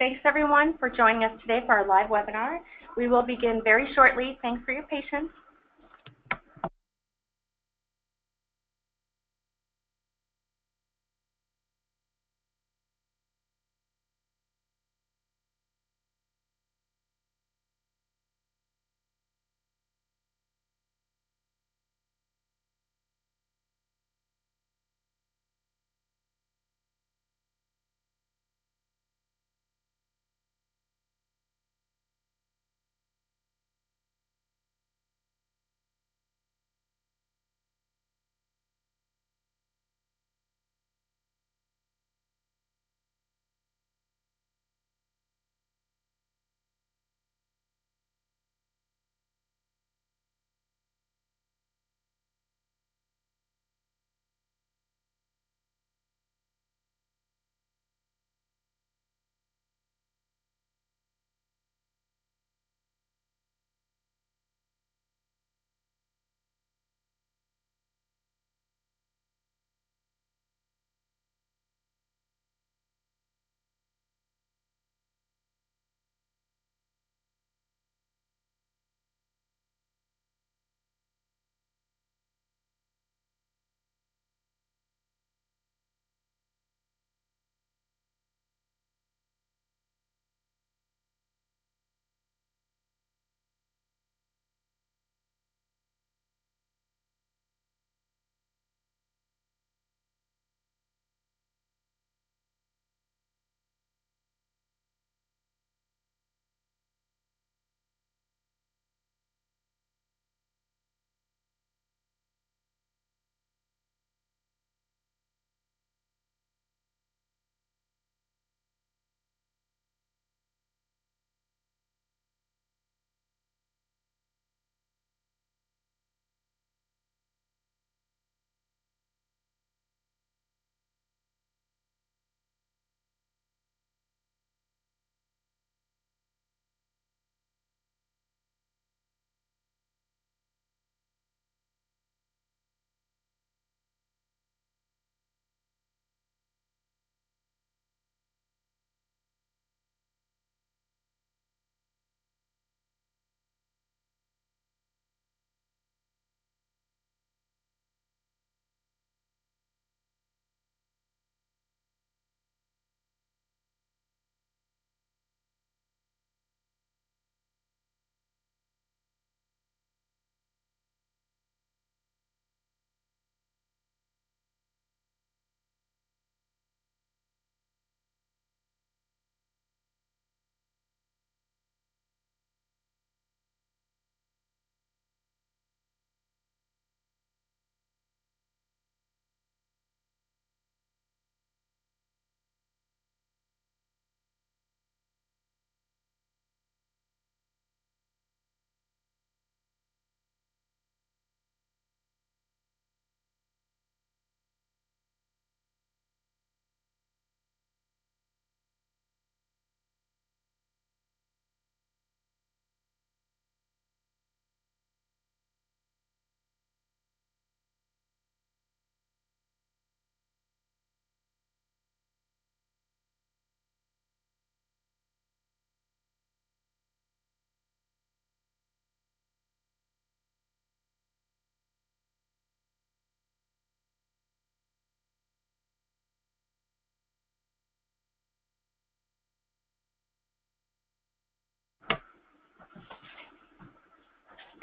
Thanks everyone for joining us today for our live webinar. We will begin very shortly. Thanks for your patience.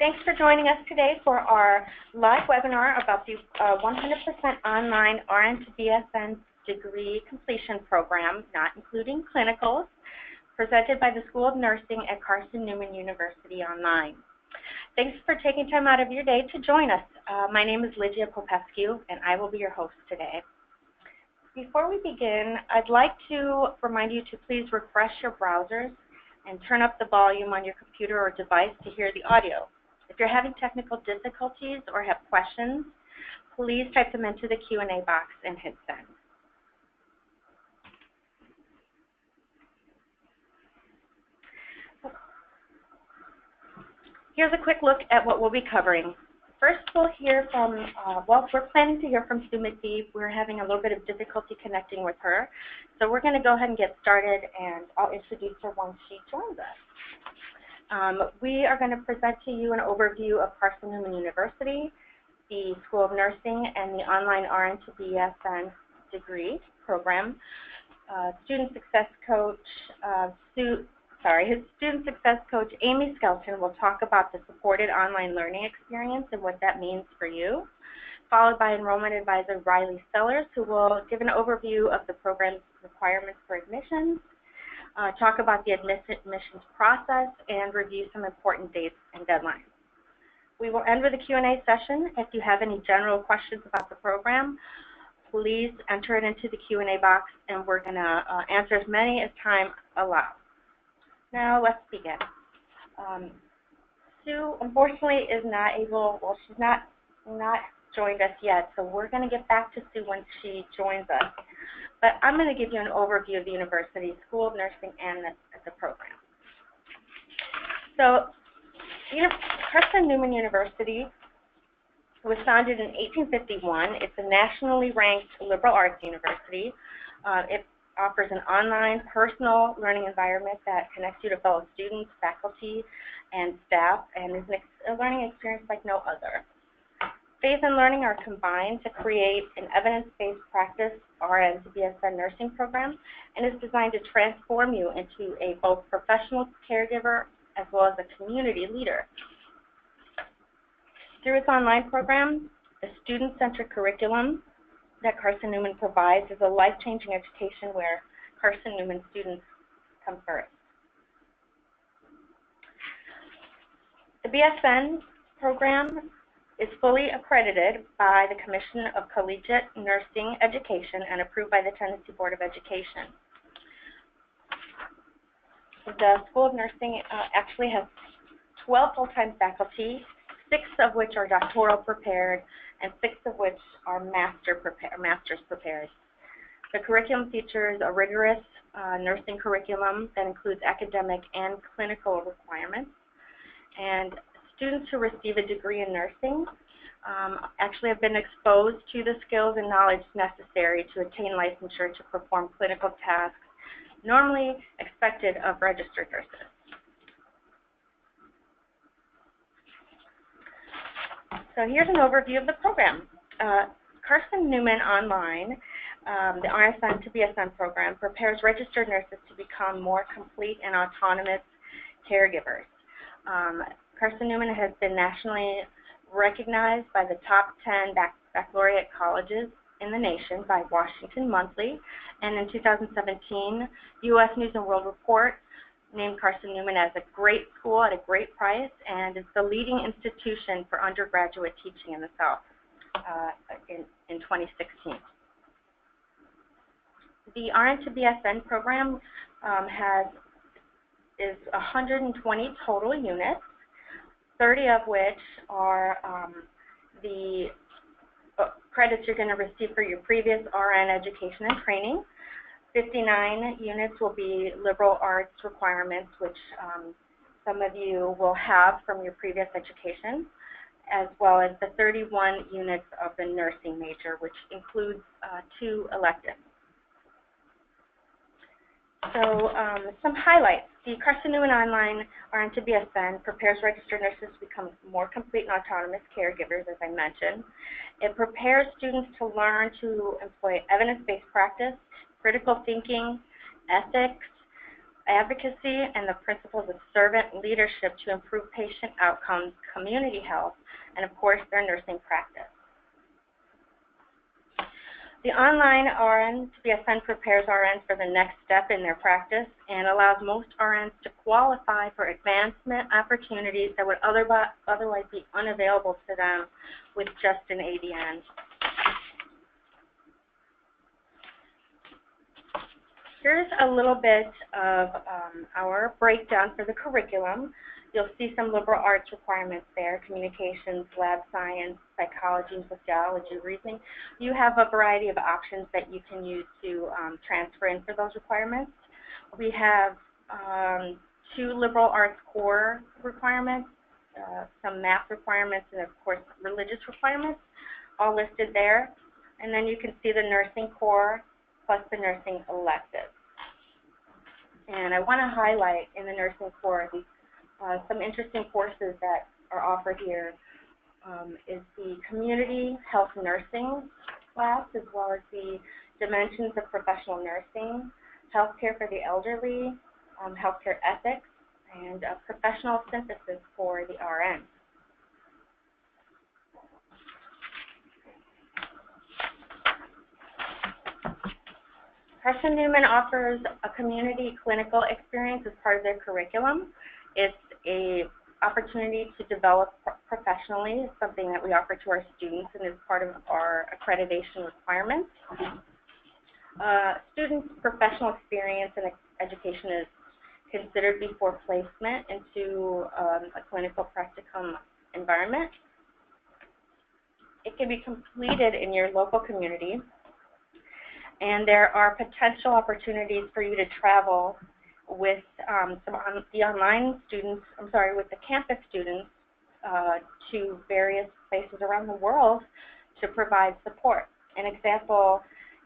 Thanks for joining us today for our live webinar about the 100% online RN to BSN degree completion program, not including clinicals, presented by the School of Nursing at Carson Newman University online. Thanks for taking time out of your day to join us. My name is Ligia Popescu, and I will be your host today. Before we begin, I'd like to remind you to please refresh your browsers and turn up the volume on your computer or device to hear the audio. If you're having technical difficulties or have questions, please type them into the Q&A box and hit send. Here's a quick look at what we'll be covering. First, we'll hear from, well, we're planning to hear from Sue McBee. We're having a little bit of difficulty connecting with her. So we're going to go ahead and get started, and I'll introduce her once she joins us. We are going to present to you an overview of Carson Newman University, the School of Nursing, and the Online RN-BSN degree program. Student success coach his student success coach, Amy Skelton, will talk about the supported online learning experience and what that means for you, followed by Enrollment Advisor Riley Sellers, who will give an overview of the program's requirements for admissions, talk about the admissions process, and review some important dates and deadlines. We will end with a Q&A session. If you have any general questions about the program, please enter it into the Q&A box, and we're going to answer as many as time allows. Now let's begin. Sue, unfortunately, is not able, well, she's not joined us yet, so we're going to get back to Sue when she joins us. But I'm going to give you an overview of the university, School of Nursing, and the program. So, Carson Newman University was founded in 1851. It's a nationally ranked liberal arts university. It offers an online, personal learning environment that connects you to fellow students, faculty, and staff, and is a learning experience like no other. Faith and learning are combined to create an evidence-based practice RN to BSN nursing program, and is designed to transform you into a both professional caregiver as well as a community leader. Through its online program, the student-centered curriculum that Carson Newman provides is a life-changing education where Carson Newman students come first. The BSN program is fully accredited by the Commission of Collegiate Nursing Education and approved by the Tennessee Board of Education. The School of Nursing actually has 12 full-time faculty, 6 of which are doctoral prepared, and 6 of which are master's prepared. The curriculum features a rigorous nursing curriculum that includes academic and clinical requirements. And students who receive a degree in nursing actually have been exposed to the skills and knowledge necessary to attain licensure to perform clinical tasks normally expected of registered nurses. So here's an overview of the program. Carson Newman Online, the RSN to BSN program, prepares registered nurses to become more complete and autonomous caregivers. Carson Newman has been nationally recognized by the top 10 baccalaureate colleges in the nation by Washington Monthly, and in 2017, U.S. News & World Report named Carson Newman as a great school at a great price, and is the leading institution for undergraduate teaching in the South in 2016. The RN to BSN program is 120 total units, 30 of which are the credits you're going to receive for your previous RN education and training. 59 units will be liberal arts requirements, which some of you will have from your previous education, as well as the 31 units of the nursing major, which includes 2 electives. So some highlights. The Carson Newman Online RN to BSN prepares registered nurses to become more complete and autonomous caregivers, as I mentioned. It prepares students to learn to employ evidence-based practice, critical thinking, ethics, advocacy, and the principles of servant leadership to improve patient outcomes, community health, and of course their nursing practice. The online RN to BSN prepares RNs for the next step in their practice and allows most RNs to qualify for advancement opportunities that would otherwise be unavailable to them with just an ADN. Here's a little bit of our breakdown for the curriculum. You'll see some liberal arts requirements there: communications, lab science, psychology, sociology, reasoning. You have a variety of options that you can use to transfer in for those requirements. We have 2 liberal arts core requirements, some math requirements, and of course religious requirements, all listed there. And then you can see the nursing core plus the nursing electives. And I want to highlight in the nursing core some interesting courses that are offered here. Is the community health nursing class, as well as the dimensions of professional nursing, healthcare for the elderly, healthcare ethics, and professional synthesis for the RN. Carson Newman offers a community clinical experience as part of their curriculum. It's an opportunity to develop professionally. It's something that we offer to our students and is part of our accreditation requirements. Students' professional experience and education is considered before placement into a clinical practicum environment. It can be completed in your local community, and there are potential opportunities for you to travel with the online students, with the campus students to various places around the world to provide support. An example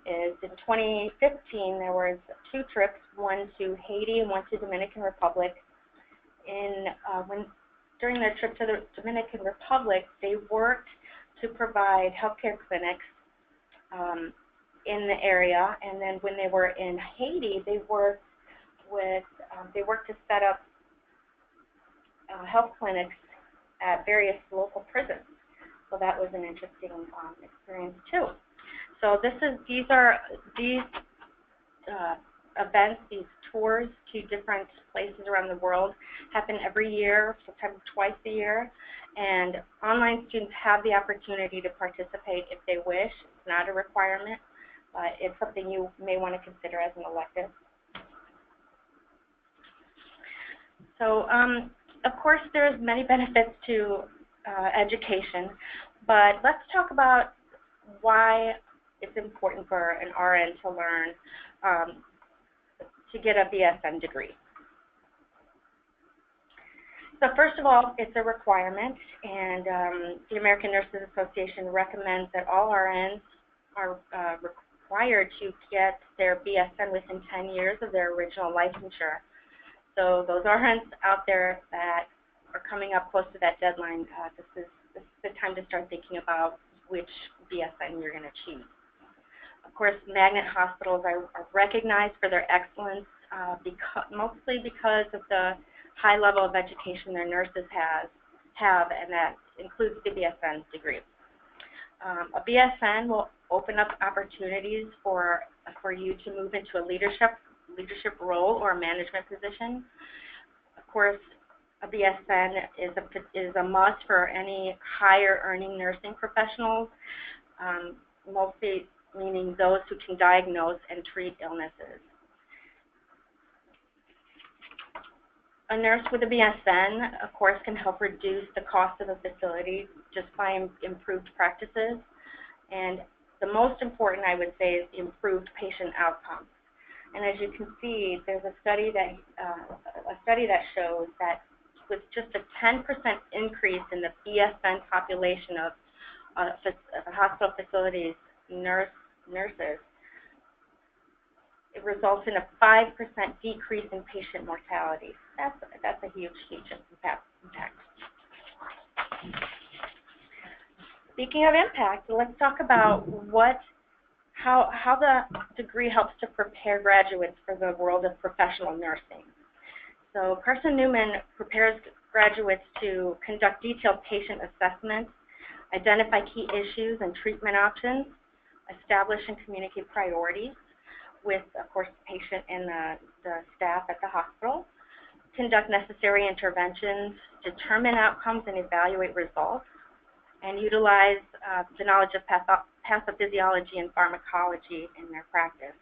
is in 2015, there was 2 trips, one to Haiti and one to Dominican Republic. During their trip to the Dominican Republic, they worked to provide healthcare clinics in the area, and then when they were in Haiti, they worked to set up health clinics at various local prisons. So that was an interesting experience too. So these events, these tours to different places around the world happen every year, sometimes twice a year, and online students have the opportunity to participate if they wish. It's not a requirement, but it's something you may want to consider as an elective. So, of course, there's many benefits to education, but let's talk about why it's important for an RN to learn to get a BSN degree. So first of all, it's a requirement, and the American Nurses Association recommends that all RNs are required to get their BSN within 10 years of their original licensure. So those RNs out there that are coming up close to that deadline, this is the time to start thinking about which BSN you're going to choose. Of course, magnet hospitals are recognized for their excellence, mostly because of the high level of education their nurses have, and that includes the BSN degree. A BSN will open up opportunities for you to move into a leadership role or a management position. Of course, a BSN is a must for any higher earning nursing professionals, mostly meaning those who can diagnose and treat illnesses. A nurse with a BSN, of course, can help reduce the cost of a facility just by improved practices. And the most important, I would say, is improved patient outcomes. And as you can see, there's a study that shows that with just a 10% increase in the BSN population of hospital facilities nurses, it results in a 5% decrease in patient mortality. That's a huge impact. Speaking of impact, let's talk about how the degree helps to prepare graduates for the world of professional nursing. So Carson Newman prepares graduates to conduct detailed patient assessments, identify key issues and treatment options, establish and communicate priorities with, of course, the patient and the staff at the hospital, conduct necessary interventions, determine outcomes and evaluate results, and utilize the knowledge of pathophysiology and pharmacology in their practice.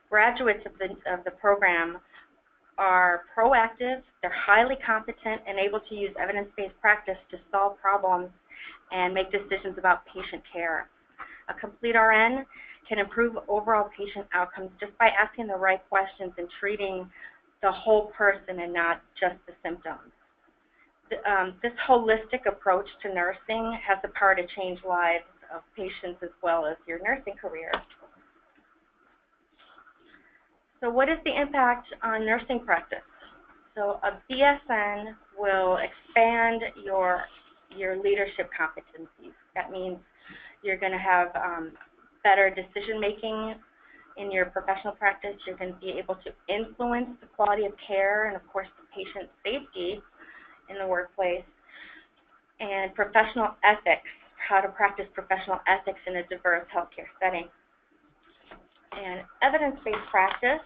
Graduates of the program are proactive, they're highly competent, and able to use evidence-based practice to solve problems and make decisions about patient care. A complete RN can improve overall patient outcomes just by asking the right questions and treating the whole person and not just the symptoms. this holistic approach to nursing has the power to change lives of patients as well as your nursing career. So what is the impact on nursing practice? So a BSN will expand your leadership competencies. That means you're going to have better decision-making in your professional practice. You're going to be able to influence the quality of care and, of course, the patient safety in the workplace, and professional ethics, how to practice professional ethics in a diverse healthcare setting. And evidence-based practice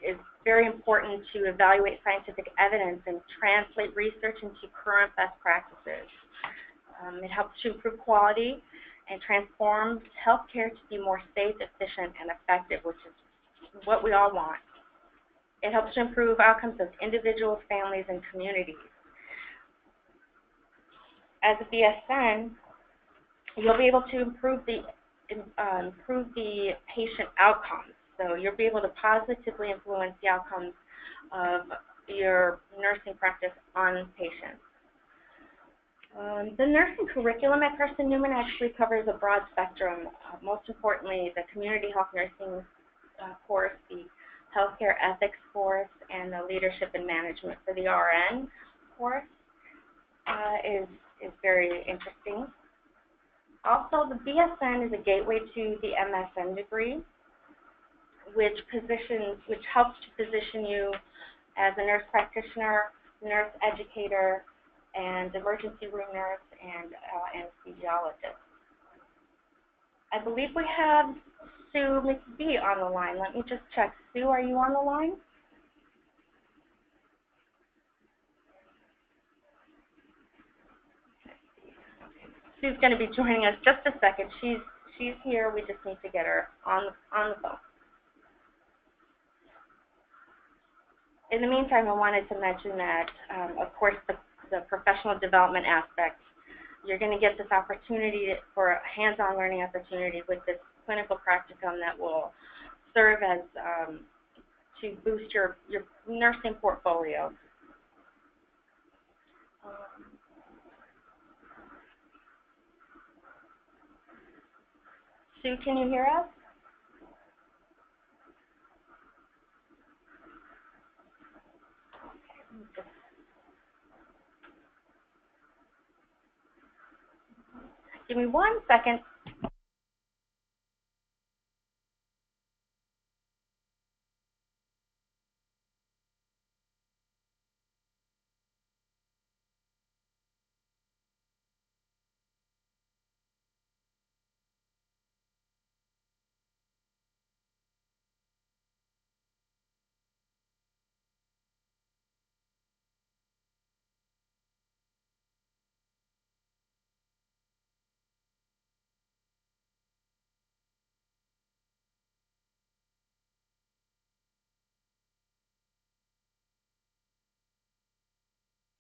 is very important to evaluate scientific evidence and translate research into current best practices. It helps to improve quality and transforms healthcare to be more safe, efficient, and effective, which is what we all want. It helps to improve outcomes of individuals, families, and communities. As a BSN, you'll be able to improve the patient outcomes. So you'll be able to positively influence the outcomes of your nursing practice on patients. The nursing curriculum at Carson Newman actually covers a broad spectrum. Most importantly, the community health nursing course, the healthcare ethics course, and the leadership and management for the RN course is very interesting. Also, the BSN is a gateway to the MSN degree, which helps to position you as a nurse practitioner, nurse educator, and emergency room nurse and anesthesiologist. I believe we have Sue McBee on the line. Let me just check. Sue, are you on the line? Sue's going to be joining us just a second. She's here. We just need to get her on the phone. In the meantime, I wanted to mention that, of course, the professional development aspect, you're going to get this opportunity for a hands-on learning opportunity with this clinical practicum that will serve as to boost your nursing portfolio. Sue, can you hear us? Give me 1 second.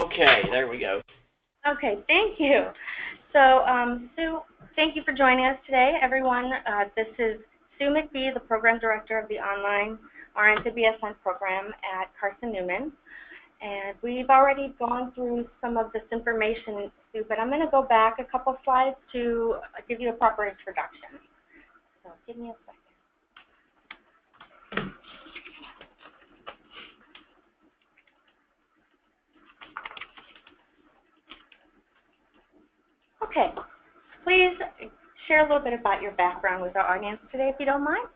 Okay, there we go. Okay, thank you. So, Sue, thank you for joining us today, everyone. This is Sue McBee, the Program Director of the Online RN-BSN program at Carson Newman. And we've already gone through some of this information, Sue, but I'm going to go back a couple slides to give you a proper introduction. So give me a second. Okay, please share a little bit about your background with our audience today, if you don't mind.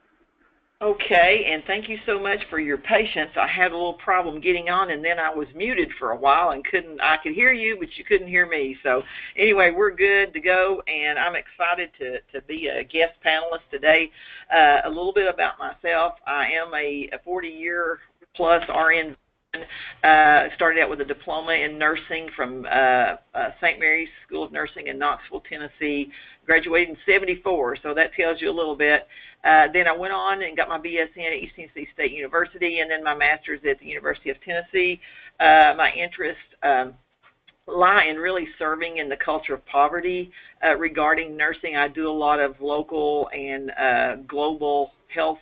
Okay, and thank you so much for your patience. I had a little problem getting on, and then I was muted for a while and I could hear you, but you couldn't hear me. So anyway, we're good to go, and I'm excited to be a guest panelist today. A little bit about myself. I am a 40-year plus RN. Started out with a diploma in nursing from St. Mary's School of Nursing in Knoxville, Tennessee. Graduated in '74, so that tells you a little bit. Then I went on and got my BSN at East Tennessee State University, and then my master's at the University of Tennessee. My interests lie in really serving in the culture of poverty regarding nursing. I do a lot of local and global health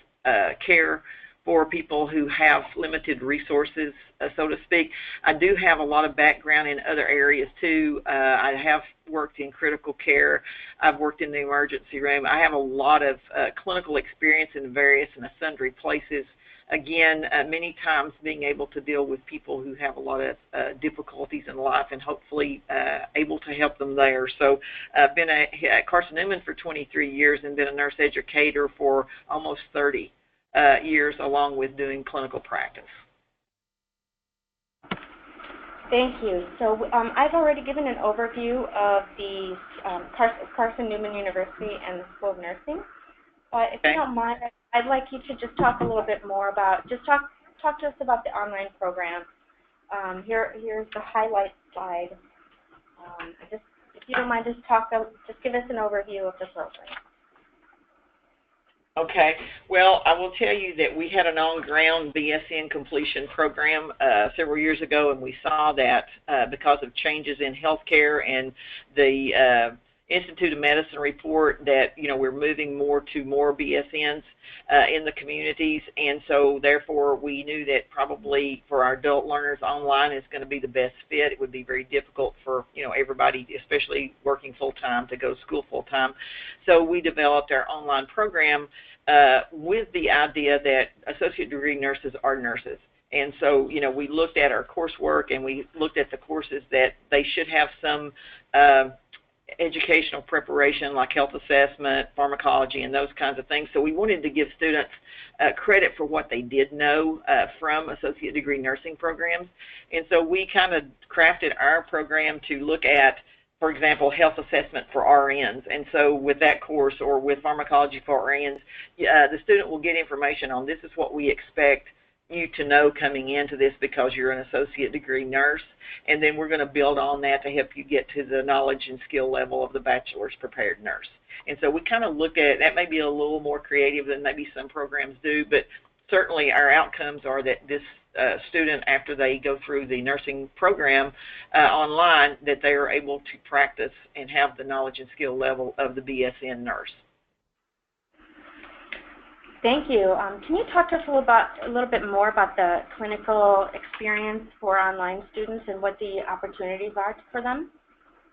care for people who have limited resources, so to speak. I do have a lot of background in other areas too. I have worked in critical care. I've worked in the emergency room. I have a lot of clinical experience in various and sundry places. Again, many times being able to deal with people who have a lot of difficulties in life and hopefully able to help them there. So I've been at Carson Newman for 23 years and been a nurse educator for almost 30 years, along with doing clinical practice. Thank you. So I've already given an overview of the Carson Newman University and the School of Nursing. If you don't mind, I'd like you to just talk a little bit more about, talk to us about the online program. Here's the highlight slide. If you don't mind, just give us an overview of the program. Okay. Well, I will tell you that we had an on-ground BSN completion program several years ago, and we saw that because of changes in healthcare and the Institute of Medicine report that, we're moving more to more BSNs in the communities, and so therefore we knew that probably for our adult learners, online is going to be the best fit. It would be very difficult for, everybody, especially working full-time, to go to school full-time. So we developed our online program with the idea that associate degree nurses are nurses. And so, we looked at our coursework and we looked at the courses that they should have some educational preparation like health assessment, pharmacology, and those kinds of things. So we wanted to give students credit for what they did know from associate degree nursing programs. And so we kind of crafted our program to look at, for example, health assessment for RNs. And so with that course, or with pharmacology for RNs, the student will get information on, this is what we expect you to know coming into this because you're an associate degree nurse, and then we're going to build on that to help you get to the knowledge and skill level of the bachelor's prepared nurse. And so we kind of look at that, may be a little more creative than maybe some programs do, but certainly our outcomes are that this student, after they go through the nursing program online, that they are able to practice and have the knowledge and skill level of the BSN nurse. Thank you. Can you talk to us a little bit more about the clinical experience for online students and what the opportunities are for them?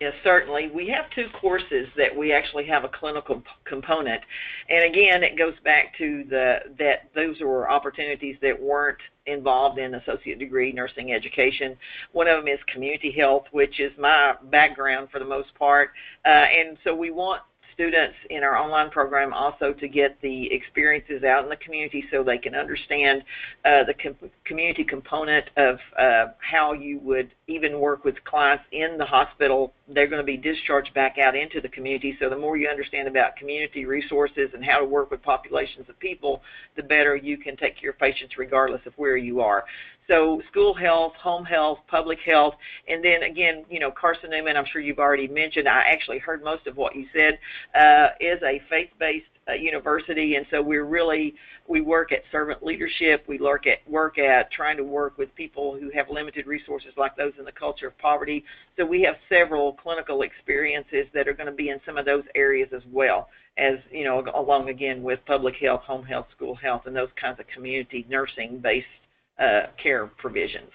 Yes, certainly. We have two courses that we actually have a clinical component. And again, it goes back to that those were opportunities that weren't involved in associate degree nursing education. One of them is community health, which is my background for the most part. And so we want students in our online program also to get the experiences out in the community so they can understand the community component of how you would even work with clients in the hospital. They're going to be discharged back out into the community, so the more you understand about community resources and how to work with populations of people, the better you can take care of patients regardless of where you are. So school health, home health, public health, and then again, Carson Newman, I'm sure you've already mentioned, I actually heard most of what you said, is a faith-based university, and so we work at servant leadership. We work at trying to work with people who have limited resources like those in the culture of poverty. So we have several clinical experiences that are going to be in some of those areas as well, as along again with public health, home health, school health, and those kinds of community nursing-based care provisions.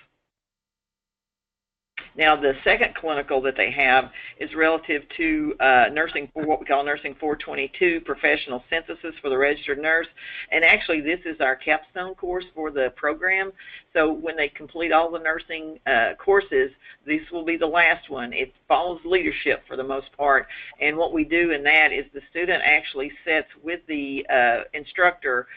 Now, the second clinical that they have is relative to nursing, what we call Nursing 422, Professional Synthesis for the Registered Nurse. And actually, this is our capstone course for the program. So when they complete all the nursing courses, this will be the last one. It follows leadership for the most part. And what we do in that is the student actually sets with the instructor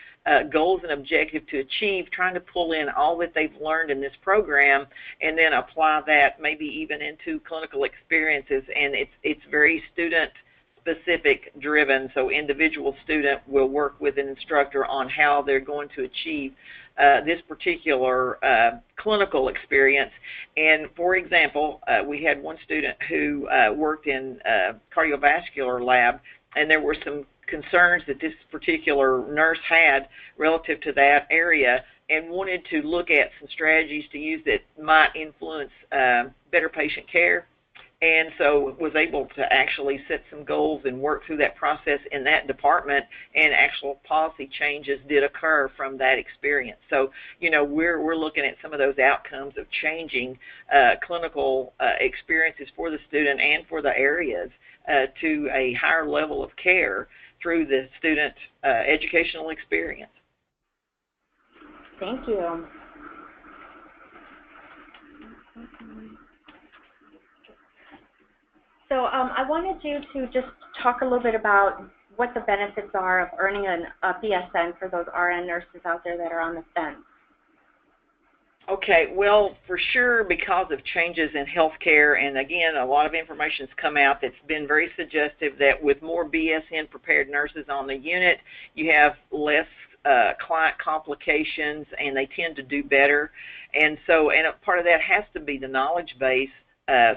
goals and objectives to achieve, trying to pull in all that they've learned in this program and then apply that maybe even into clinical experiences. And it's very student specific driven, so individual student will work with an instructor on how they're going to achieve this particular clinical experience. And for example, we had one student who worked in cardiovascular lab, and there were some concerns that this particular nurse had relative to that area, and wanted to look at some strategies to use that might influence better patient care. and so was able to actually set some goals and work through that process in that department, and actual policy changes did occur from that experience. So, you know, we're looking at some of those outcomes of changing clinical experiences for the student and for the areas to a higher level of care through the student educational experience. Thank you. So I wanted you to just talk a little bit about what the benefits are of earning a BSN for those RN nurses out there that are on the fence. Okay, well, for sure, because of changes in healthcare, and again, a lot of information has come out that's been very suggestive that with more BSN prepared nurses on the unit, you have less client complications, and they tend to do better. And so, and a part of that has to be the knowledge base.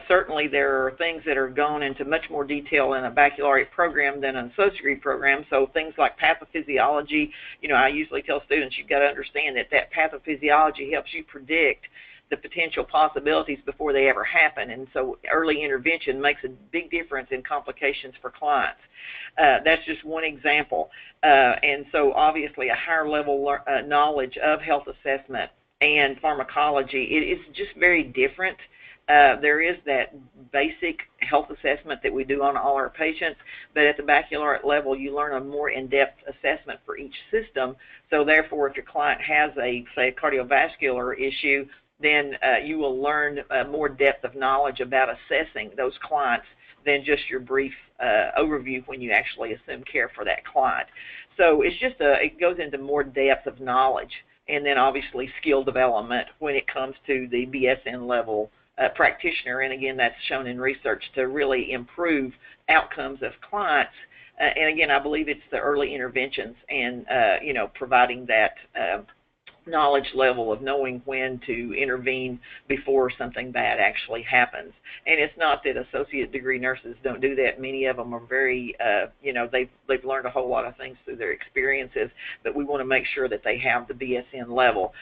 Certainly there are things that are gone into much more detail in a baccalaureate program than an associate degree program. So things like pathophysiology, you know, I usually tell students you've got to understand that pathophysiology helps you predict the potential possibilities before they ever happen. And so early intervention makes a big difference in complications for clients. That's just one example. And so obviously a higher level knowledge of health assessment and pharmacology, it is just very different. There is that basic health assessment that we do on all our patients, but at the baccalaureate level, you learn a more in-depth assessment for each system. So therefore, if your client has a, say, a cardiovascular issue, then you will learn more depth of knowledge about assessing those clients than just your brief overview when you actually assume care for that client. So it's just it goes into more depth of knowledge, and then obviously skill development when it comes to the BSN level practitioner, and again, that's shown in research to really improve outcomes of clients. And again, I believe it's the early interventions and you know, providing that knowledge level of knowing when to intervene before something bad actually happens. And it's not that associate degree nurses don't do that. Many of them are very, you know, they've learned a whole lot of things through their experiences, but we want to make sure that they have the BSN level.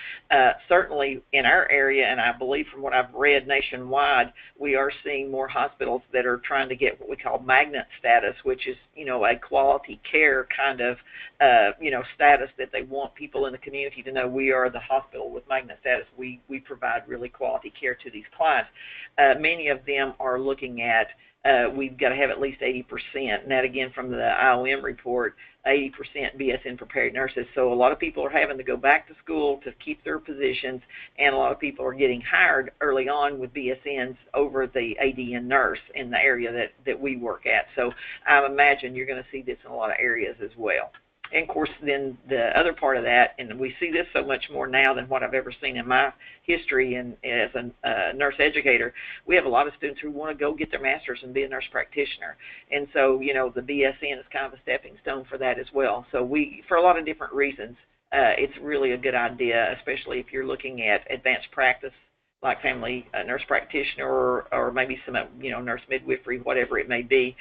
Certainly in our area, and I believe from what I've read nationwide, we are seeing more hospitals that are trying to get what we call magnet status, which is, you know, a quality care kind of, you know, status that they want people in the community to know we are the hospital with magnet status. We provide really quality care to these clients. Many of them are looking at we've got to have at least 80%, and that again from the IOM report, 80% BSN prepared nurses. So a lot of people are having to go back to school to keep their positions, and a lot of people are getting hired early on with BSNs over the ADN nurse in the area that we work at. So I imagine you're going to see this in a lot of areas as well. And of course, then the other part of that, and we see this so much more now than what I've ever seen in my history and as a nurse educator, we have a lot of students who want to go get their master's and be a nurse practitioner. And so, you know, the BSN is kind of a stepping stone for that as well. So we, for a lot of different reasons, it's really a good idea, especially if you're looking at advanced practice like family nurse practitioner or maybe some, you know, nurse midwifery, whatever it may be,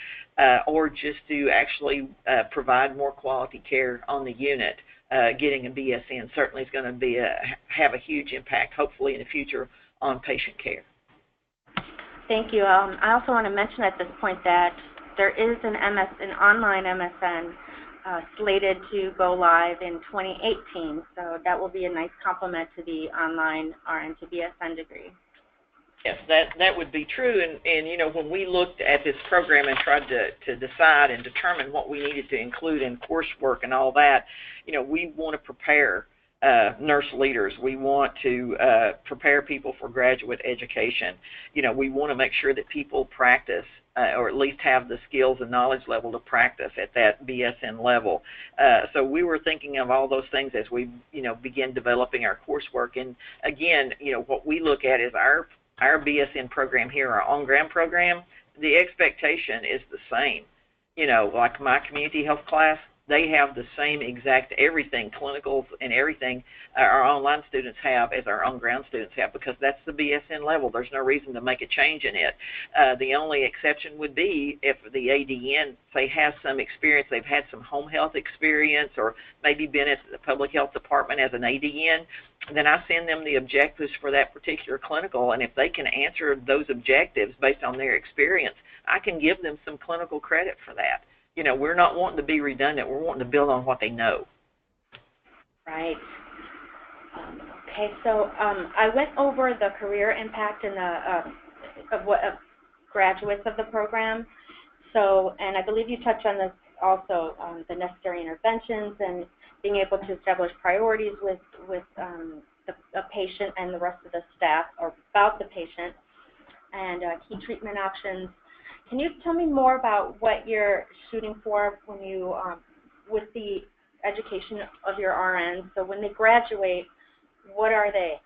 or just to actually provide more quality care on the unit. Getting a BSN certainly is going to be have a huge impact, hopefully in the future, on patient care. Thank you. I also want to mention at this point that there is an online MSN slated to go live in 2018, so that will be a nice complement to the online RN to BSN degree. Yes, that would be true, and you know, when we looked at this program and tried to decide and determine what we needed to include in coursework and all that, you know, we want to prepare nurse leaders. We want to prepare people for graduate education. You know, we want to make sure that people practice or at least have the skills and knowledge level to practice at that BSN level. So we were thinking of all those things as we, you know, begin developing our coursework. And again, you know, what we look at is our BSN program here, our on-ground program, the expectation is the same. You know, like my community health class, they have the same exact everything, clinicals and everything our online students have as our on-ground students have, because that's the BSN level. There's no reason to make a change in it. The only exception would be if the ADN, say, has some experience, they've had some home health experience or maybe been at the public health department as an ADN, then I send them the objectives for that particular clinical, and if they can answer those objectives based on their experience, I can give them some clinical credit for that. You know, we're not wanting to be redundant. We're wanting to build on what they know. Right. Okay, so I went over the career impact and of graduates of the program. So, and I believe you touched on this also, the necessary interventions and being able to establish priorities with the patient and the rest of the staff, or about the patient, and key treatment options. Can you tell me more about what you're shooting for when you, with the education of your RNs? So when they graduate, what are they?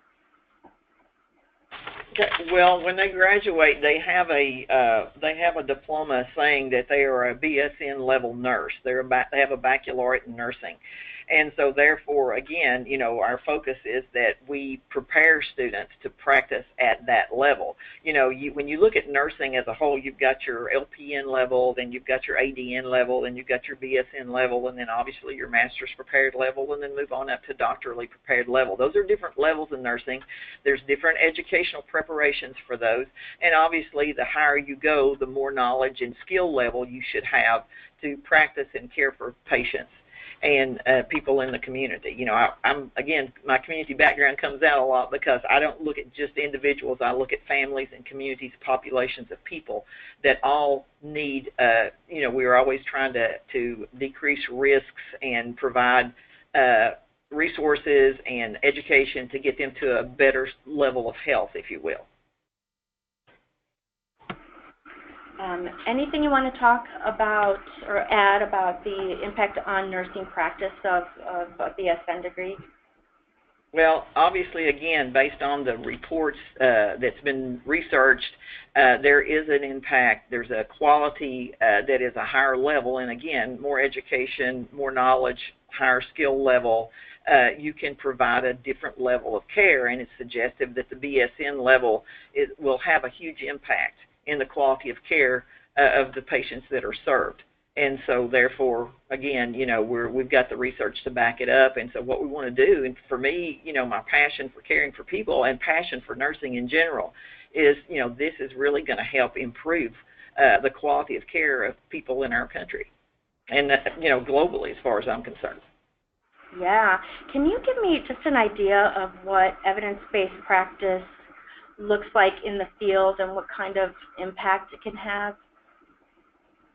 Well, when they graduate, they have a diploma saying that they are a BSN level nurse. They have a baccalaureate in nursing. And so therefore, again, you know, our focus is that we prepare students to practice at that level. You know, when you look at nursing as a whole, you've got your LPN level, then you've got your ADN level, then you've got your BSN level, and then obviously your master's prepared level, and then move on up to doctorally prepared level. Those are different levels in nursing. There's different educational preparations for those, and obviously the higher you go, the more knowledge and skill level you should have to practice and care for patients and people in the community. You know, I'm again, my community background comes out a lot because I don't look at just individuals. I look at families and communities, populations of people that all need, you know, we're always trying to decrease risks and provide resources and education to get them to a better level of health, if you will. Anything you want to talk about or add about the impact on nursing practice of a BSN degree? Well, obviously, again, based on the reports that's been researched, there is an impact. There's a quality that is a higher level, and again, more education, more knowledge, higher skill level. You can provide a different level of care, and it's suggestive that the BSN level will have a huge impact in the quality of care of the patients that are served. And so therefore, again, you know, we've got the research to back it up. And so what we want to do, and for me, you know, my passion for caring for people and passion for nursing in general is, you know, this is really going to help improve the quality of care of people in our country and, you know, globally as far as I'm concerned. Yeah. Can you give me just an idea of what evidence-based practice looks like in the field and what kind of impact it can have?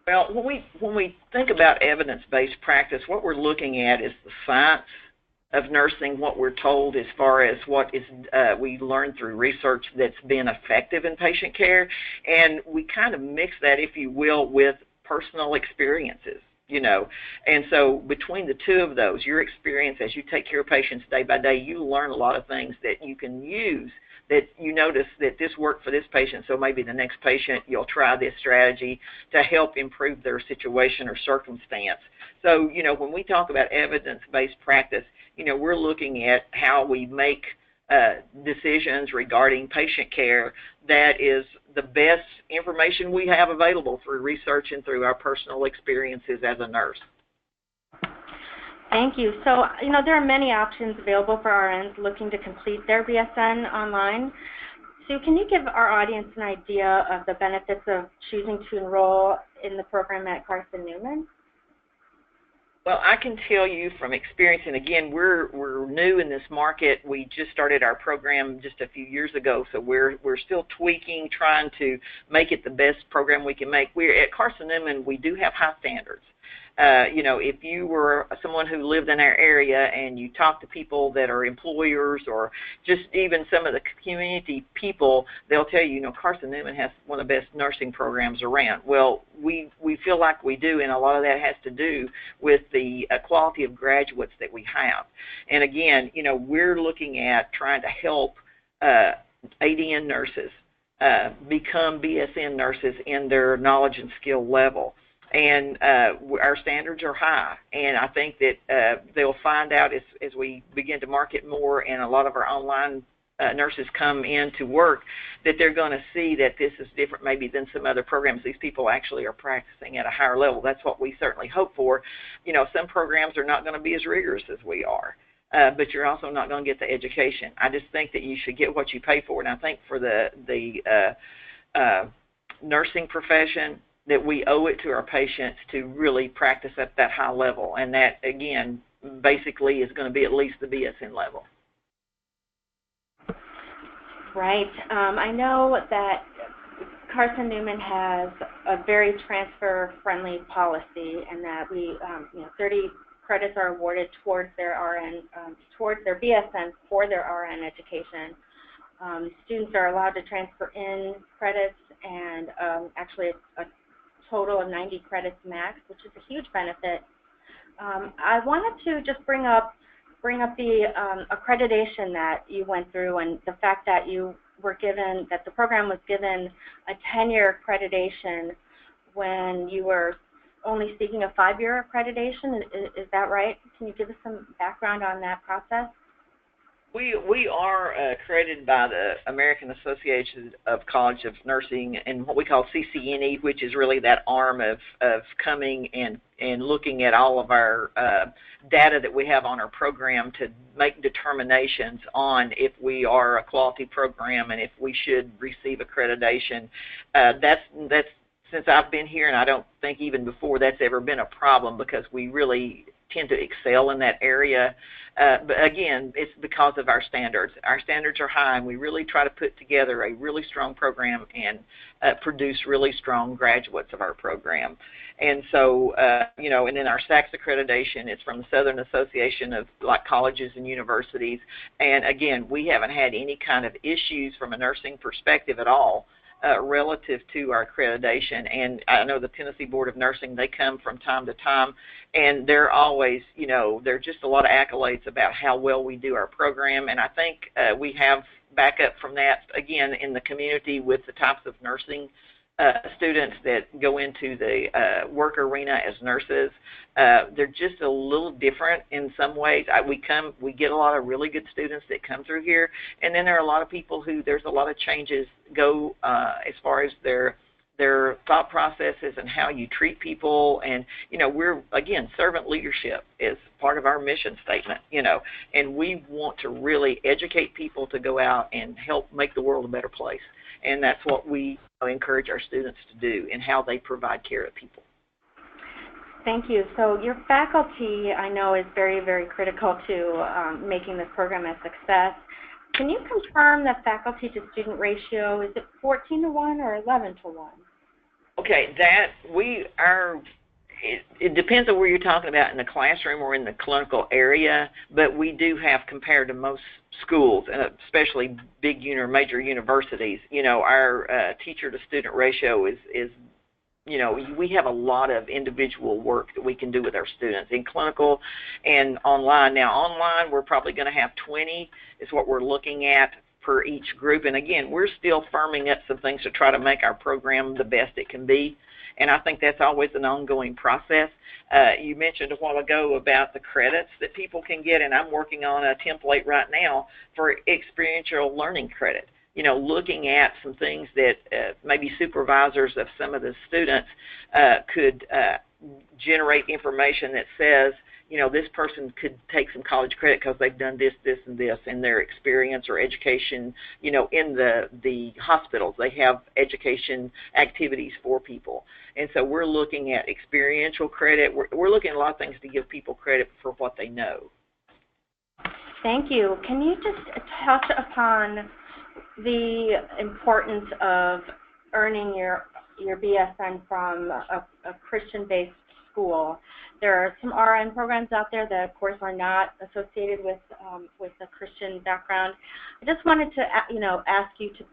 Well, when we think about evidence-based practice, what we're looking at is the science of nursing, what we're told as far as what is we learn through research that's been effective in patient care, and we kind of mix that, if you will, with personal experiences. You know, and so between the two of those, your experience as you take care of patients day by day, you learn a lot of things that you can use, that you notice that this worked for this patient, so maybe the next patient you'll try this strategy to help improve their situation or circumstance. So, you know, when we talk about evidence-based practice, you know, we're looking at how we make decisions regarding patient care that is the best information we have available through research and through our personal experiences as a nurse. Thank you. So, you know, there are many options available for RNs looking to complete their BSN online. So can you give our audience an idea of the benefits of choosing to enroll in the program at Carson Newman? Well, I can tell you from experience, and again, we're new in this market. We just started our program just a few years ago, so we're still tweaking, trying to make it the best program we can make. We're at Carson Newman, we do have high standards. You know, if you were someone who lived in our area and you talk to people that are employers or just even some of the community people, they'll tell you, you know, Carson Newman has one of the best nursing programs around. Well, we feel like we do, and a lot of that has to do with the quality of graduates that we have. And again, you know, we're looking at trying to help ADN nurses become BSN nurses in their knowledge and skill level. And our standards are high, and I think that they'll find out as we begin to market more and a lot of our online nurses come in to work, that they're going to see that this is different maybe than some other programs. These people actually are practicing at a higher level. That's what we certainly hope for. You know, some programs are not going to be as rigorous as we are, but you're also not going to get the education. I just think that you should get what you pay for, and I think for the nursing profession, that we owe it to our patients to really practice at that high level, and that, again, basically is going to be at least the BSN level. Right. I know that Carson Newman has a very transfer-friendly policy, and that we, 30 credits are awarded towards their RN, towards their BSN for their RN education. Students are allowed to transfer in credits, and actually a total of 90 credits max, which is a huge benefit. I wanted to just bring up the accreditation that you went through, and the fact that you were given, that the program was given a 10-year accreditation when you were only seeking a 5-year accreditation. Is that right? Can you give us some background on that process? We are accredited by the American Association of College of Nursing and what we call CCNE, which is really that arm of coming and looking at all of our data that we have on our program to make determinations on if we are a quality program and if we should receive accreditation. That's since I've been here, and I don't think even before that's ever been a problem, because we really tend to excel in that area. But again, it's because of our standards. Our standards are high, and we really try to put together a really strong program and produce really strong graduates of our program. And so, and then our SACS accreditation is from the Southern Association of Colleges and Universities. And again, we haven't had any kind of issues from a nursing perspective at all relative to our accreditation. And I know the Tennessee Board of Nursing, they come from time to time, and they're always, there are just a lot of accolades about how well we do our program. And I think we have backup from that, again, in the community with the types of nursing students that go into the work arena as nurses. They're just a little different in some ways. We get a lot of really good students that come through here, and then there are a lot of people who there's a lot of changes go as far as their thought processes and how you treat people. And we're, again, servant leadership is part of our mission statement, and we want to really educate people to go out and help make the world a better place. And that's what we encourage our students to do and how they provide care to people. Thank you. So your faculty, I know, is very, very critical to making this program a success. Can you confirm the faculty to student ratio? Is it 14-1 or 11-1? Okay, it depends on where you're talking about, in the classroom or in the clinical area, but we do have, compared to most schools, and especially big major universities, our teacher-to-student ratio is we have a lot of individual work that we can do with our students in clinical and online. Now, online, we're probably going to have 20 is what we're looking at per each group. And again, we're still firming up some things to try to make our program the best it can be. And I think that's always an ongoing process. You mentioned a while ago about the credits that people can get, and I'm working on a template right now for experiential learning credit. Looking at some things that maybe supervisors of some of the students could generate information that says, this person could take some college credit because they've done this, this, and this in their experience or education, in the hospitals. They have education activities for people. And so we're looking at experiential credit. We're looking at a lot of things to give people credit for what they know. Thank you. Can you just touch upon the importance of earning your BSN from a Christian-based school? There are some RN programs out there that, of course, are not associated with a Christian background. I just wanted to, ask you to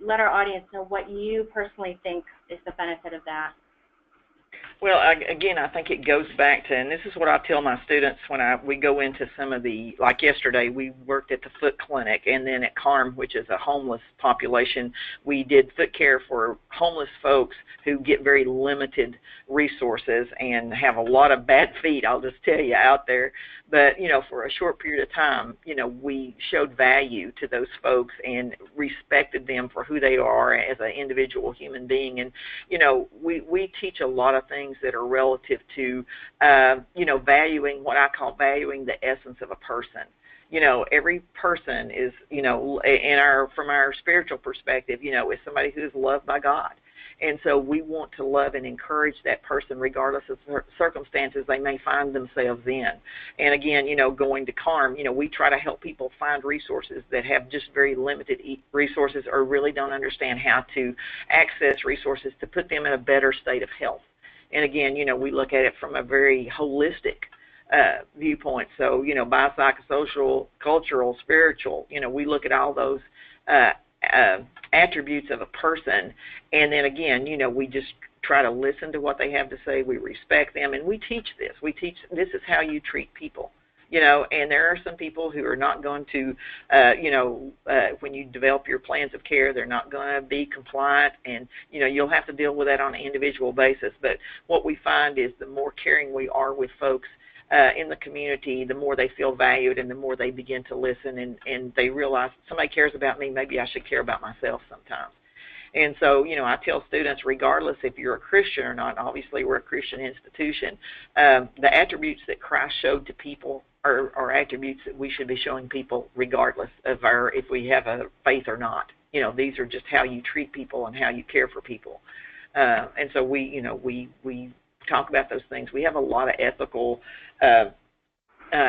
let our audience know what you personally think is the benefit of that. Well, again, I think it goes back to, and this is what I tell my students when we go into some of the, like yesterday, we worked at the foot clinic, and then at CARM, which is a homeless population, we did foot care for homeless folks who get very limited resources and have a lot of bad feet, I'll just tell you, out there. But, you know, for a short period of time, you know, we showed value to those folks and respected them for who they are as an individual human being. And, you know, we teach a lot of things that are relative to, you know, valuing, what I call valuing the essence of a person. You know, every person is, you know, from our spiritual perspective, you know, is somebody who is loved by God. And so we want to love and encourage that person regardless of circumstances they may find themselves in. And again, you know, going to CARM, you know, we try to help people find resources that have just very limited resources or really don't understand how to access resources to put them in a better state of health. And again, you know, we look at it from a very holistic viewpoint. So, you know, biopsychosocial, cultural, spiritual, you know, we look at all those attributes of a person, and then again, you know, we just try to listen to what they have to say. We respect them, and we teach this. We teach this is how you treat people, you know, and there are some people who are not going to, you know, when you develop your plans of care, they're not going to be compliant, and, you know, you'll have to deal with that on an individual basis. But what we find is the more caring we are with folks in the community, the more they feel valued and the more they begin to listen and they realize somebody cares about me, maybe I should care about myself sometimes. And so, you know, I tell students, regardless if you're a Christian or not, obviously we're a Christian institution, the attributes that Christ showed to people are attributes that we should be showing people regardless of if we have a faith or not. You know, these are just how you treat people and how you care for people. And so we talk about those things. We have a lot of ethical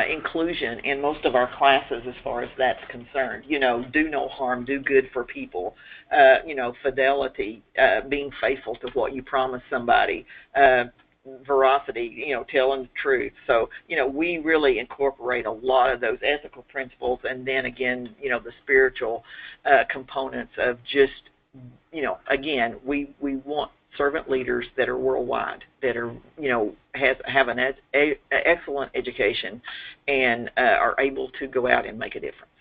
inclusion in most of our classes as far as that's concerned. You know, do no harm, do good for people. You know, fidelity, being faithful to what you promise somebody. Veracity, you know, telling the truth. So, you know, we really incorporate a lot of those ethical principles, and then again, you know, the spiritual components of just, you know, again, we want servant leaders that are worldwide, that are, you know, have an excellent education and are able to go out and make a difference.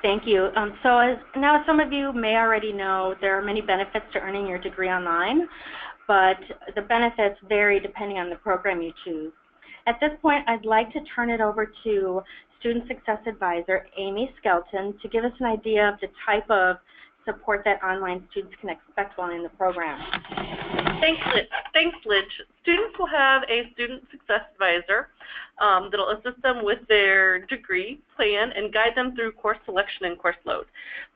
Thank you. So now some of you may already know there are many benefits to earning your degree online, but the benefits vary depending on the program you choose. At this point, I'd like to turn it over to Student Success Advisor Amy Skelton to give us an idea of the type of support that online students can expect while in the program. Thanks, Ligia. Students will have a Student Success Advisor that will assist them with their degree plan and guide them through course selection and course load.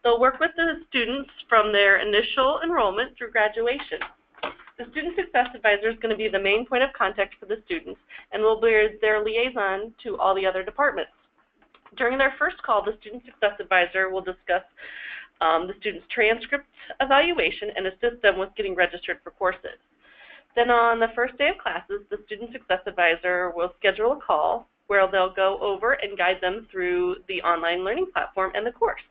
They'll work with the students from their initial enrollment through graduation. The Student Success Advisor is going to be the main point of contact for the students and will be their liaison to all the other departments. During their first call, the Student Success Advisor will discuss the student's transcript evaluation and assist them with getting registered for courses. Then on the first day of classes, the Student Success Advisor will schedule a call where they'll go over and guide them through the online learning platform and the course.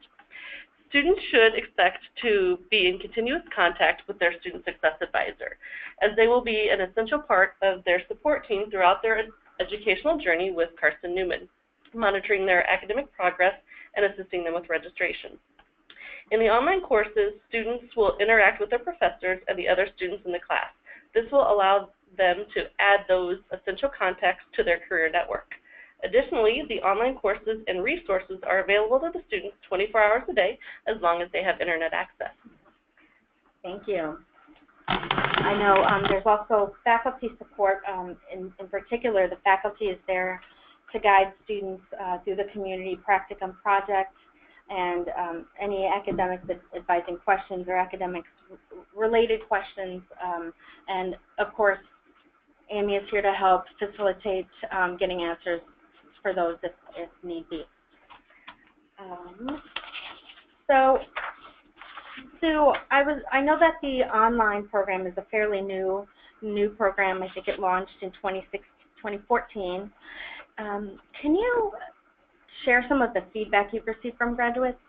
Students should expect to be in continuous contact with their Student Success Advisor, as they will be an essential part of their support team throughout their educational journey with Carson Newman, monitoring their academic progress and assisting them with registration. In the online courses, students will interact with their professors and the other students in the class. This will allow them to add those essential contacts to their career network. Additionally, the online courses and resources are available to the students 24 hours a day as long as they have internet access. Thank you. I know there's also faculty support. In particular, the faculty is there to guide students through the community practicum projects and any academic advising questions or academics-related questions. And, of course, Amy is here to help facilitate getting answers for those if need be. So Sue, I know that the online program is a fairly new program. I think it launched in 2014. Can you share some of the feedback you've received from graduates?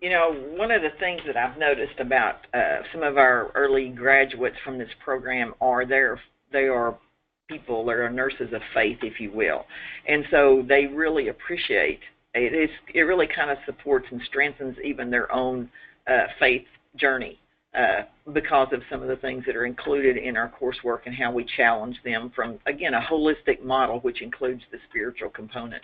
You know, one of the things that I've noticed about some of our early graduates from this program are they are people that are nurses of faith, if you will, and so they really appreciate it. It really kind of supports and strengthens even their own faith journey because of some of the things that are included in our coursework and how we challenge them from, again, a holistic model which includes the spiritual component.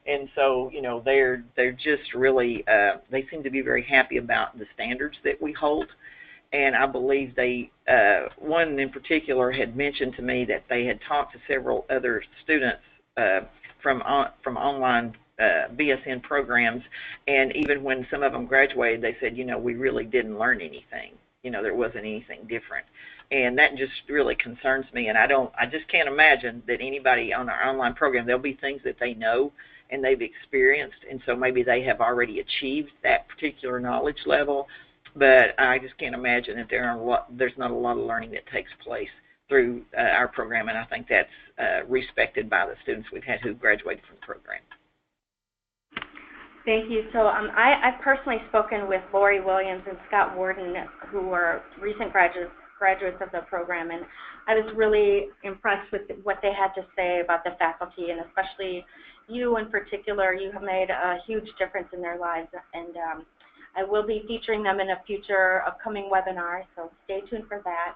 And so, you know, they're just really, they seem to be very happy about the standards that we hold. And I believe one in particular had mentioned to me that they had talked to several other students from online BSN programs, and even when some of them graduated, they said, you know, we really didn't learn anything. You know, there wasn't anything different. And that just really concerns me, and I just can't imagine that anybody on our online program, there'll be things that they know and they've experienced, and so maybe they have already achieved that particular knowledge level, but I just can't imagine that there's not a lot of learning that takes place through our program, and I think that's respected by the students we've had who graduated from the program. Thank you. So I've personally spoken with Lori Williams and Scott Warden, who were recent graduates of the program, and I was really impressed with what they had to say about the faculty, and especially you in particular. You have made a huge difference in their lives, and I will be featuring them in a future upcoming webinar, so stay tuned for that.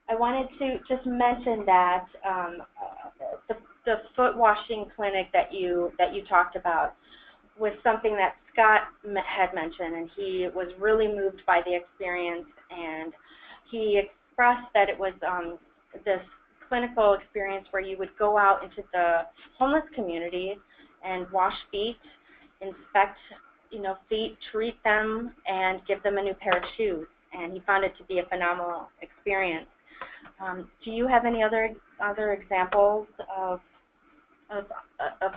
I wanted to just mention that the foot washing clinic that you talked about was something that Scott had mentioned, and he was really moved by the experience, and he expressed that it was this clinical experience where you would go out into the homeless community and wash feet, inspect, you know, feet, treat them, and give them a new pair of shoes, and he found it to be a phenomenal experience. Do you have any other examples of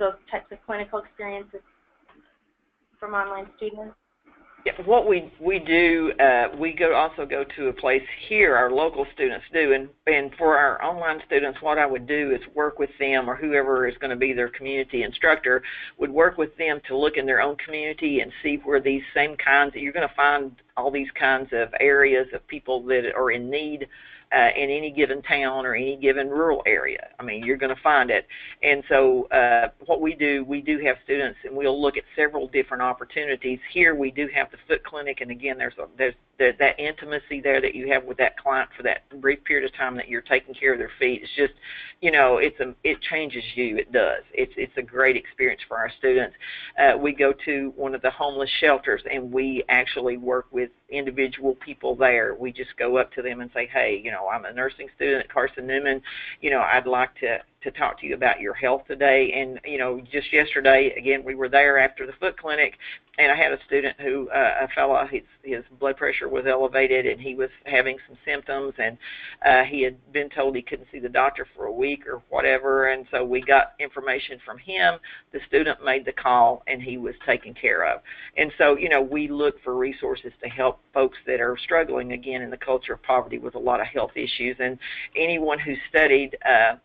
those types of clinical experiences from online students? Yeah, what we do, we also go to a place here, our local students do, and for our online students, what I would do is work with them, or whoever is going to be their community instructor, would work with them to look in their own community and see where these same kinds, you're going to find all these kinds of areas of people that are in need in any given town or any given rural area. I mean, you're going to find it. And so what we do have students, and we'll look at several different opportunities. Here we do have the foot clinic, and again, there's that intimacy there that you have with that client for that brief period of time that you're taking care of their feet. It's just, you know, it changes you. It does. It's a great experience for our students. We go to one of the homeless shelters, and we actually work with individual people there. We just go up to them and say, hey, you know, I'm a nursing student at Carson Newman. You know, I'd like to talk to you about your health today. And, you know, just yesterday, again, we were there after the foot clinic, and I had a student who, a fellow, his blood pressure was elevated, and he was having some symptoms, and he had been told he couldn't see the doctor for a week or whatever, and so we got information from him. The student made the call, and he was taken care of. And so, you know, we look for resources to help folks that are struggling, again, in the culture of poverty with a lot of health issues. And anyone who studied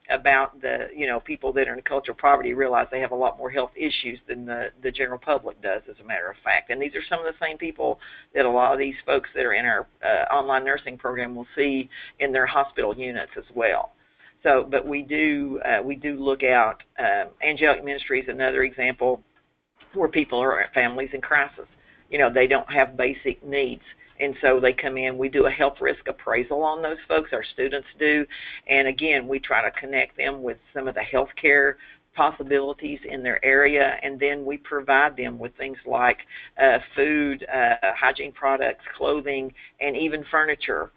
about the, you know, people that are in culture of poverty realize they have a lot more health issues than the general public does, as a matter of fact. And these are some of the same people that a lot of these folks that are in our online nursing program will see in their hospital units as well. So, but we do look out. Angelic Ministries, another example, where people are families in crisis. You know, they don't have basic needs, and so they come in. We do a health risk appraisal on those folks. Our students do, and again, we try to connect them with some of the health care possibilities in their area, and then we provide them with things like food, hygiene products, clothing, and even furniture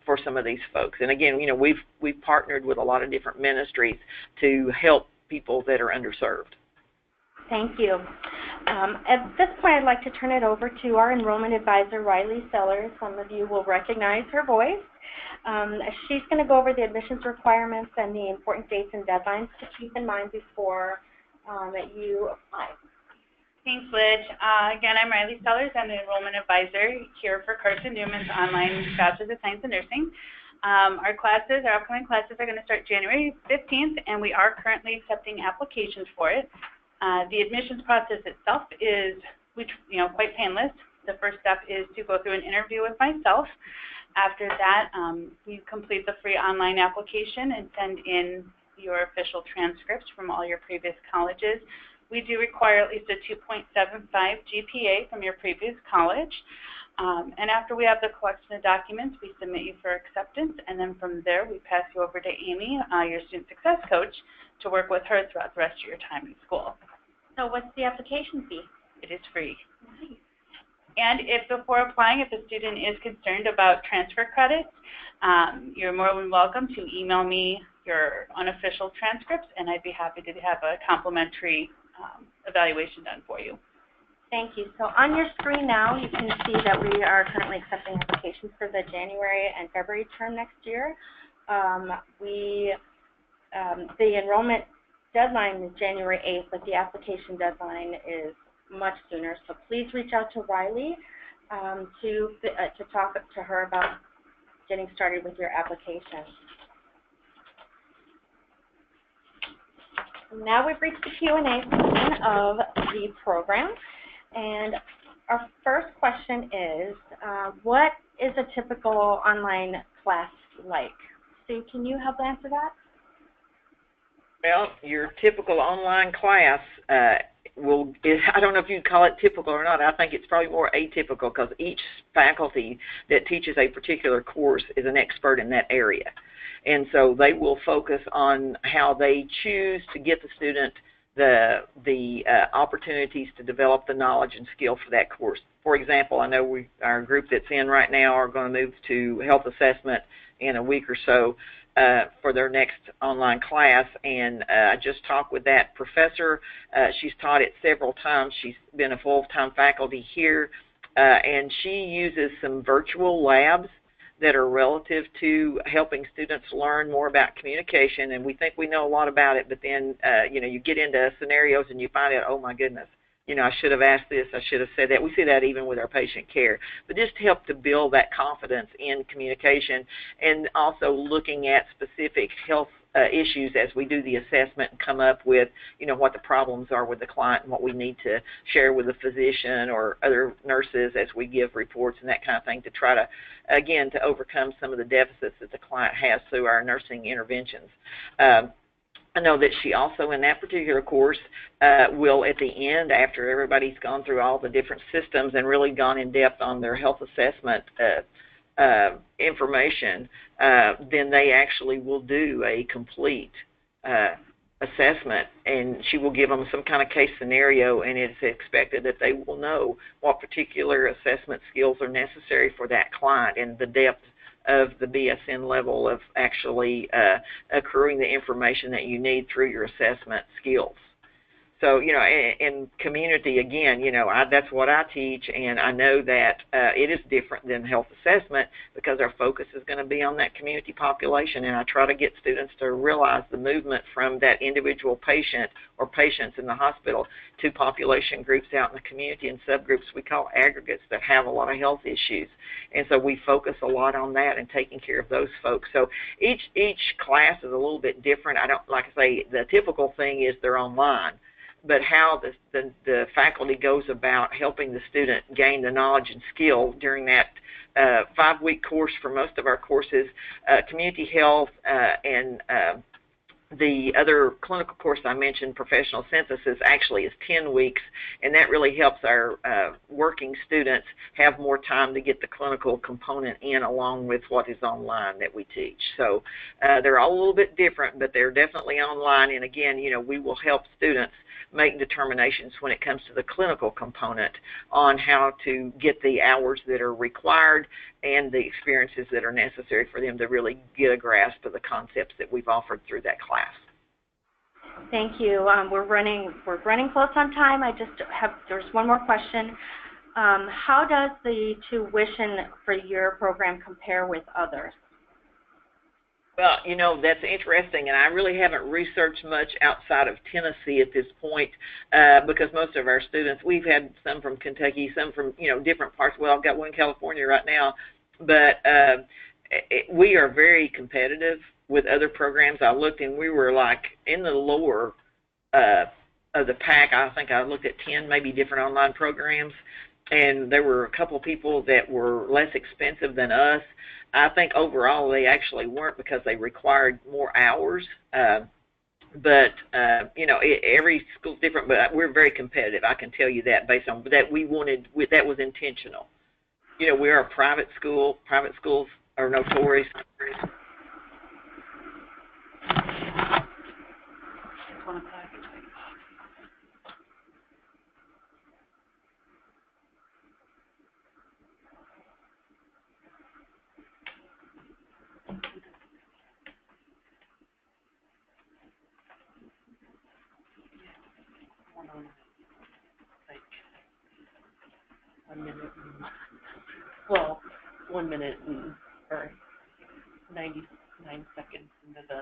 for some of these folks. And again, you know, we've partnered with a lot of different ministries to help people that are underserved. Thank you. At this point, I'd like to turn it over to our Enrollment Advisor, Riley Sellers. Some of you will recognize her voice. She's going to go over the admissions requirements and the important dates and deadlines to keep in mind before you apply. Thanks, Liz. Again, I'm Riley Sellers. I'm the Enrollment Advisor here for Carson Newman's online Bachelor's of Science in Nursing. Our upcoming classes are going to start January 15th, and we are currently accepting applications for it. The admissions process itself is quite painless. The first step is to go through an interview with myself. After that, you complete the free online application and send in your official transcripts from all your previous colleges. We do require at least a 2.75 GPA from your previous college. And after we have the collection of documents, we submit you for acceptance, and then from there we pass you over to Amy, your student success coach, to work with her throughout the rest of your time in school. So what's the application fee? It is free. Nice. And if before applying, if a student is concerned about transfer credits, you're more than welcome to email me your unofficial transcripts, and I'd be happy to have a complimentary evaluation done for you. Thank you. So on your screen now, you can see that we are currently accepting applications for the January and February term next year. The enrollment deadline is January 8th, but the application deadline is much sooner. So please reach out to Riley to talk to her about getting started with your application. Now we've reached the Q&A section of the program. And our first question is, what is a typical online class like? Sue, can you help answer that? Well, your typical online class I don't know if you'd call it typical or not. I think it's probably more atypical because each faculty that teaches a particular course is an expert in that area. And so they will focus on how they choose to get the student the opportunities to develop the knowledge and skill for that course. For example, I know our group that's in right now are going to move to health assessment in a week or so for their next online class, and I just talked with that professor. She's taught it several times. She's been a full-time faculty here, and she uses some virtual labs that are relative to helping students learn more about communication, and we think we know a lot about it, but then you get into scenarios and you find out, oh my goodness, I should have asked this, I should have said that. We see that even with our patient care, but just to help to build that confidence in communication, and also looking at specific health issues as we do the assessment and come up with, what the problems are with the client and what we need to share with the physician or other nurses as we give reports and that kind of thing, to try to, again, to overcome some of the deficits that the client has through our nursing interventions. I know that she also, in that particular course, will at the end, after everybody's gone through all the different systems and really gone in depth on their health assessment information, then they actually will do a complete assessment, and she will give them some kind of case scenario, and it's expected that they will know what particular assessment skills are necessary for that client and the depth of the BSN level of actually accruing the information that you need through your assessment skills. So, in community, again, that's what I teach, and I know that it is different than health assessment because our focus is going to be on that community population, and I try to get students to realize the movement from that individual patient or patients in the hospital to population groups out in the community and subgroups we call aggregates that have a lot of health issues. And so we focus a lot on that and taking care of those folks. So each class is a little bit different. Like I say, the typical thing is they're online. But how the faculty goes about helping the student gain the knowledge and skill during that 5-week course for most of our courses, community health and the other clinical course I mentioned, professional synthesis, actually is 10 weeks, and that really helps our working students have more time to get the clinical component in along with what is online that we teach. So they're all a little bit different, but they're definitely online, and again, we will help students make determinations when it comes to the clinical component on how to get the hours that are required and the experiences that are necessary for them to really get a grasp of the concepts that we've offered through that class. Thank you. We're running close on time. There's one more question. How does the tuition for your program compare with others? Well, that's interesting, and I really haven't researched much outside of Tennessee at this point because most of our students, we've had some from Kentucky, some from, different parts. Well, I've got one in California right now, but we are very competitive with other programs. I looked, and we were like in the lower of the pack. I think I looked at 10 maybe different online programs, and there were a couple of people that were less expensive than us. I think overall they actually weren't because they required more hours. But you know, every school's different, but we're very competitive. I can tell you that based on that that was intentional. You know, we are a private school. Private schools are notorious. Like 1 minute, well, 1 minute or 99 seconds into the